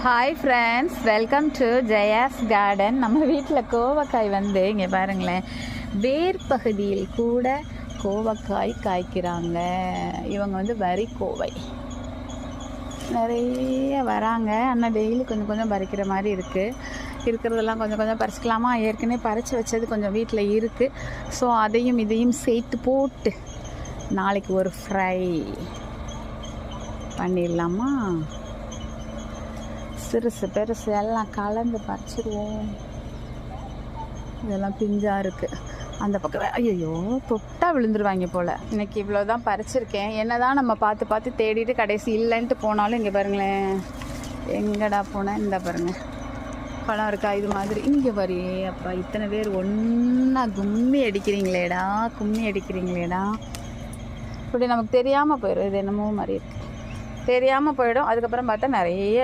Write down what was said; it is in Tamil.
Hi friends, welcome to Jaya's garden. நம்ம வீட்டில் கோவக்காய் வந்து இங்கே பாருங்களேன், வேர் பகுதியில் கூட கோவக்காய் காய்க்கிறாங்க. இவங்க வந்து வரி கோவை நிறைய வராங்க. ஆனால் டெய்லி கொஞ்சம் கொஞ்சம் பறிக்கிற மாதிரி இருக்கிறதெல்லாம் கொஞ்சம் கொஞ்சம் பறிச்சிக்கலாமா. ஏற்கனவே பறித்து வச்சது கொஞ்சம் வீட்டில் இருக்குது. ஸோ அதையும் இதையும் சேர்த்து போட்டு நாளைக்கு ஒரு ஃப்ரை பண்ணிடலாமா. சிறுசு பெருசு எல்லாம் கலந்து பறிச்சிடுவோம். இதெல்லாம் பிஞ்சாக இருக்குது. அந்த பக்கம் ஐயோ தொட்டால் விழுந்துருவாங்க போல். இன்றைக்கி இவ்வளோ தான் பறிச்சிருக்கேன். என்ன தான் நம்ம பார்த்து பார்த்து தேடிட்டு கடைசி இல்லைன்ட்டு போனாலும் இங்கே பாருங்களேன், எங்கடா போனேன். இந்த பாருங்கள் பழம் இருக்கா இது மாதிரி. இங்கே பாரு, அப்பா இத்தனை பேர் ஒன்றா கும்மி அடிக்கிறீங்களேடா. இப்படி நமக்கு தெரியாமல் போயிடும். இது என்னமோ மாதிரி இருக்குது, தெரியாமல் போயிடும். அதுக்கப்புறம் பார்த்தா நிறைய